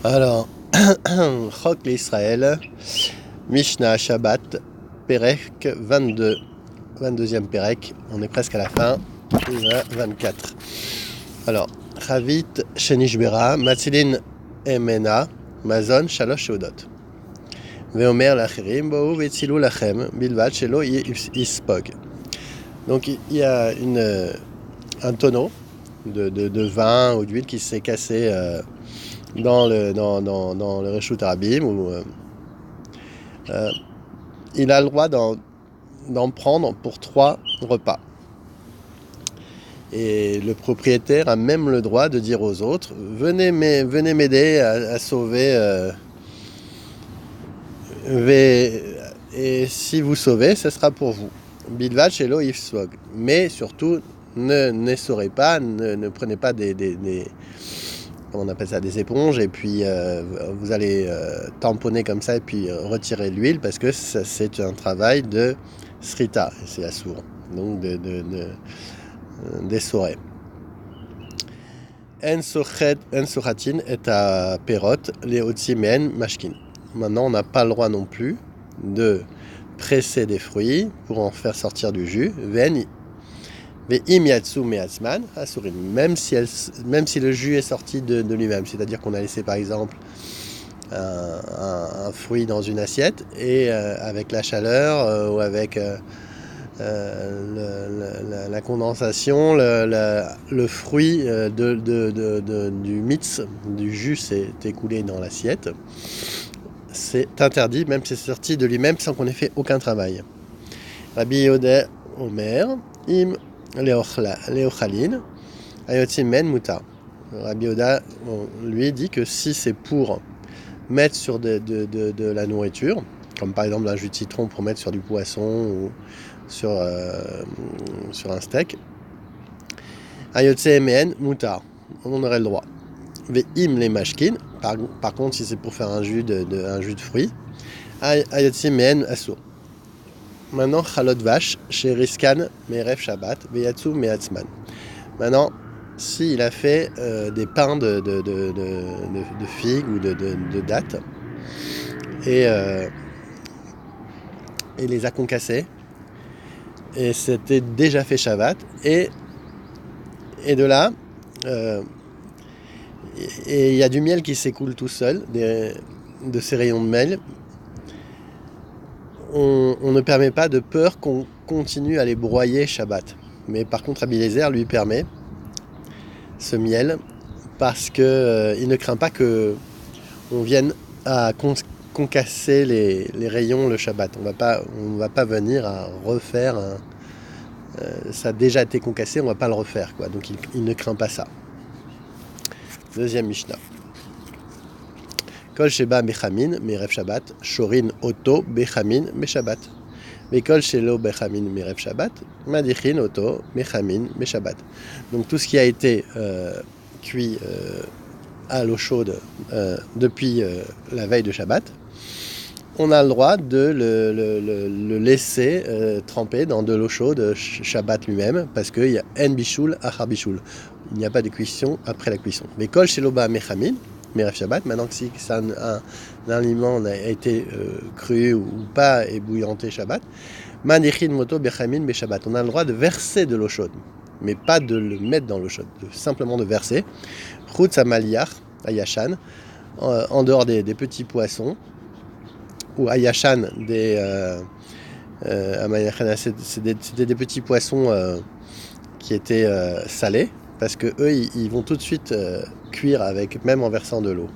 Alors, Chok l'Israël, Mishnah Shabbat, Perek 22, 22e Perek, on est presque à la fin, 24. Alors, Chavit Shenishbera, Matzilin Emena, Mazon Shalosh Sheudot. Veomer Lachirim, Bou Vetzilu Lachem, Bilvat Shelo Ispog. Donc, il y a un tonneau de vin ou d'huile qui s'est cassé dans le Reshut Rabim. Il a le droit d'en prendre pour 3 repas. Et le propriétaire a même le droit de dire aux autres, venez m'aider à sauver. Et si vous sauvez, ce sera pour vous. Bilvat Shelo Ifswog. Mais surtout, n'essorez pas, ne prenez pas comment on appelle ça, des éponges, et puis vous allez tamponner comme ça et puis retirer l'huile, parce que c'est un travail de srita, c'est assour, donc d'essorer. En sochatin et à perot, les otzimen mashkin. Maintenant, on n'a pas le droit non plus de presser des fruits pour en faire sortir du jus. Veni. Même si le jus est sorti de lui-même, c'est-à-dire qu'on a laissé par exemple un fruit dans une assiette et avec la chaleur ou avec la condensation, le fruit du mitz, du jus s'est écoulé dans l'assiette. C'est interdit, même si c'est sorti de lui-même sans qu'on ait fait aucun travail. Rabbi Yehuda Omer, im Léochalin, Ayotzim Men Muta. Rabbi Yehuda, lui, dit que si c'est pour mettre sur de la nourriture, comme par exemple un jus de citron pour mettre sur du poisson ou sur un steak, Ayotzim Men Muta, on aurait le droit. Ve'im les mashkin, par contre, si c'est pour faire un jus de fruits, Ayotzim Men Asur. Maintenant, Chalot Vache, chez Riskan, Merev Shabbat, Veyatsu Meatzman. Maintenant, s'il a fait des pains de figues ou de dattes, et les a concassés, et c'était déjà fait Shabbat, et de là, et il y a du miel qui s'écoule tout seul, de ces rayons de miel. On ne permet pas de peur qu'on continue à les broyer Shabbat. Mais par contre, Rabbi Eliezer lui permet ce miel parce qu'il ne craint pas qu'on vienne à concasser les rayons le Shabbat. On va pas venir à refaire. Ça a déjà été concassé, on ne va pas le refaire, quoi. Donc il ne craint pas ça. Deuxième Mishnah. Kol sheba bechamin merev Shabbat, shorin oto bechamin meshabbat. Kol shelo bechamin merev Shabbat, madichin oto bechamin meshabbat. Donc tout ce qui a été cuit à l'eau chaude depuis la veille de Shabbat, on a le droit de le laisser tremper dans de l'eau chaude Shabbat lui-même, parce qu'il y a en bishul achar bishul. Il n'y a pas de cuisson après la cuisson. Mais kol shelo bechamin Merev Shabbat, maintenant que si un aliment a été cru ou pas ébouillanté Shabbat, Manichin Moto Bechamin Beshabbat. On a le droit de verser de l'eau chaude, mais pas de le mettre dans l'eau chaude, simplement de verser. Chutz Amaliach, Ayashan, en dehors des petits poissons, ou Ayashan, c'était des petits poissons qui étaient salés, parce que eux, ils vont tout de suite cuire avec, même en versant de l'eau.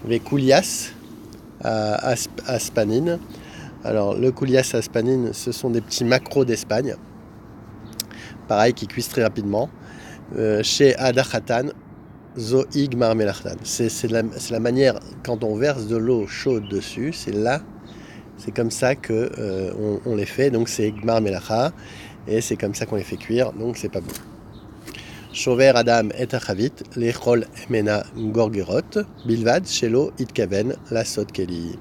Les koulias aspanine. Alors, le koulias aspanine, ce sont des petits maquereaux d'Espagne, pareil, qui cuisent très rapidement. Chez Adachatan, zoig marmelachtan. C'est la manière, quand on verse de l'eau chaude dessus, c'est comme ça que on les fait. Donc, c'est gmar melacha, et c'est comme ça qu'on les fait cuire. Donc, c'est pas bon. Shover Adam et Achavit, l'Echol Emena Gorgerot, Bilvad, Shelo, Itkaven, la Sot Keli.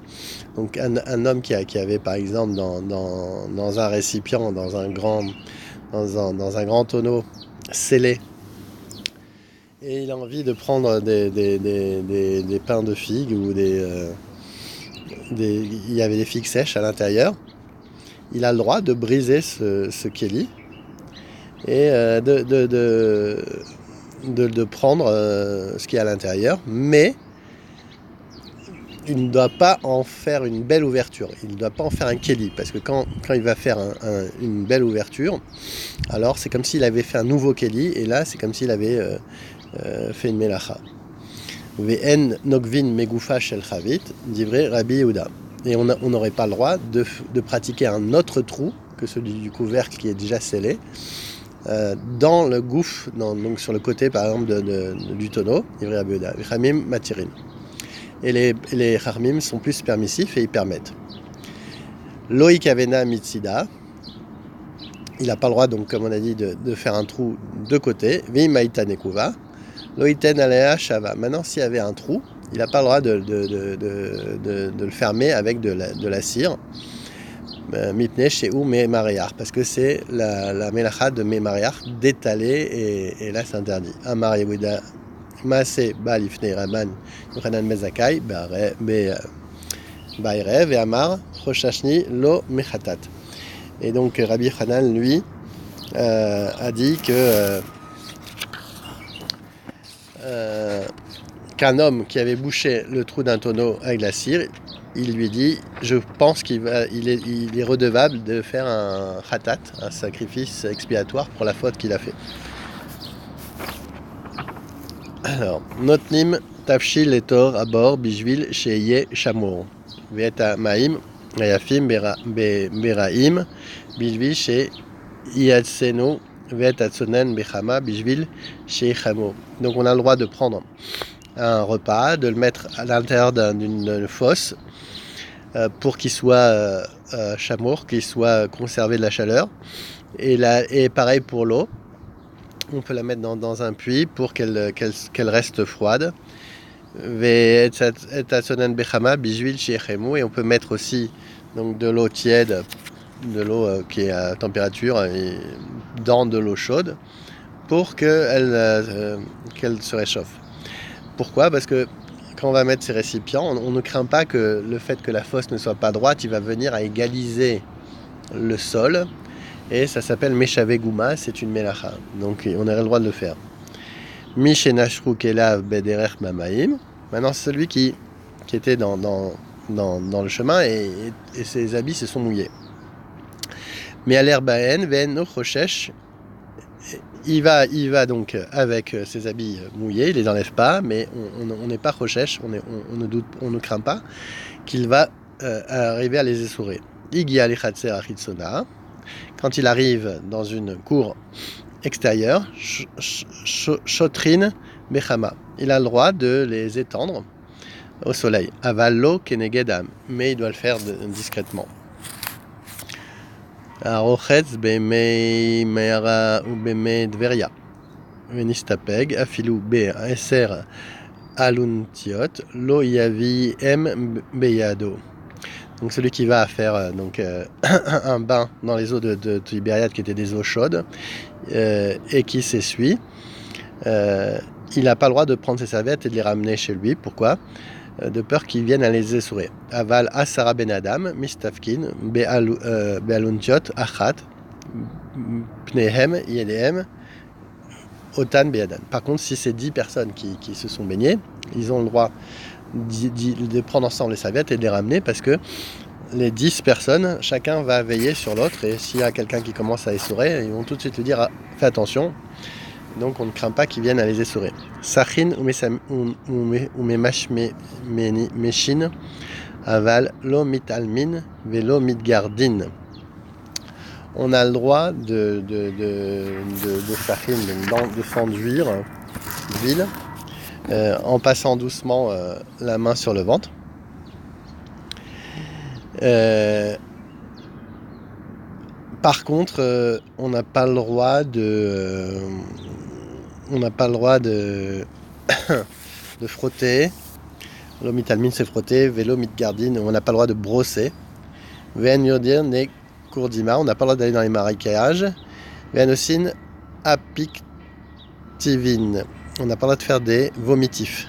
Donc un homme qui avait par exemple dans un récipient, dans un grand tonneau scellé, et il a envie de prendre des pains de figues ou il y avait des figues sèches à l'intérieur, il a le droit de briser ce kéli et de prendre ce qui est à l'intérieur, mais il ne doit pas en faire une belle ouverture, il ne doit pas en faire un kéli, parce que quand il va faire une belle ouverture, alors c'est comme s'il avait fait un nouveau kéli, et là c'est comme s'il avait fait une melacha. Ve'en nokvin megoufa shel chavit, divrei Rabbi Yehuda. Et on n'aurait pas le droit de pratiquer un autre trou que celui du couvercle qui est déjà scellé, dans le gouffre, donc sur le côté par exemple du tonneau, divrei Rabbi Yehuda. Vechamim matirin. Et les Charmim sont plus permissifs et ils permettent. Loïk Avena Mitsida, il n'a pas le droit, donc, comme on a dit, de faire un trou de côté. Vimaïta Nekuva, Loïten Alea Shava. Maintenant, s'il y avait un trou, il n'a pas le droit de le fermer avec de la cire. Mipne chez ou Memariach, parce que c'est la melacha de Memariach d'étaler, et là c'est interdit. Amar Yehuda. Maase Balifne Raban Yochanan Mezakai Baerev et Amar Roshashni Lo Mechatat. Et donc Rabbi Hanan lui a dit que qu'un homme qui avait bouché le trou d'un tonneau avec la cire, il lui dit, je pense il est redevable de faire un khatat, un sacrifice expiatoire pour la faute qu'il a fait. Alors, Notnim Tafshil Etor Abor Bishvil Sheye Shamour. Veta Maim Ayafim Beraim Bishvil She Yatseno Veta Tsonen Bechama Bishvil Sheye Shamour. Donc on a le droit de prendre un repas, de le mettre à l'intérieur d'une fosse pour qu'il soit chamour, qu'il soit conservé de la chaleur. Et pareil pour l'eau. On peut la mettre dans un puits pour qu'elle reste froide. Et on peut mettre aussi donc, de l'eau tiède, de l'eau qui est à température, dans de l'eau chaude pour qu'elle se réchauffe. Pourquoi ? Parce que quand on va mettre ces récipients, on ne craint pas que le fait que la fosse ne soit pas droite, il va venir à égaliser le sol. Et ça s'appelle Meshave Gouma, c'est une melacha. Donc on aurait le droit de le faire. Mishenashru Kelav Bederech Mamaim. Maintenant, c'est celui qui était dans le chemin et ses habits se sont mouillés. Mais à l'herbaen, Ven no Choshesh, il va donc avec ses habits mouillés, il les enlève pas, mais on n'est pas Choshesh, on ne craint pas qu'il va arriver à les essourer. Igi alichatser achitsona. Quand il arrive dans une cour extérieure, Shotrin Bechama, il a le droit de les étendre au soleil. Avallo kenegedam, mais il doit le faire discrètement. Arochetz bemei meira ou bemei dveria. Venistapeg afilu be eser aluntiot lo yavi em beyado. Donc celui qui va faire un bain dans les eaux de Tibériade qui étaient des eaux chaudes et qui s'essuie, il n'a pas le droit de prendre ses serviettes et de les ramener chez lui. Pourquoi ? De peur qu'ils viennent à les essourer. Aval asara ben adam, mistafkin, bealuntiot, achat, pnehem, yedehem, otan beadan. Par contre, si c'est 10 personnes qui se sont baignées, ils ont le droit de prendre ensemble les serviettes et de les ramener parce que les 10 personnes, chacun va veiller sur l'autre et s'il y a quelqu'un qui commence à essourer, ils vont tout de suite lui dire ah, fais attention. Donc on ne craint pas qu'ils viennent à les essourer. Sachin ou meshin aval lo mitalmin velo mitgardin. On a le droit de sachin, de s'enduire d'huile. En passant doucement la main sur le ventre. Par contre, on n'a pas le droit de de frotter. L'omitalmine c'est frotter, vélo mitgardine, on n'a pas le droit de brosser. Ven yodir ne kourdima, on n'a pas le droit d'aller dans les marécages. Ven osin apictivine. on n'a pas le droit de faire des vomitifs.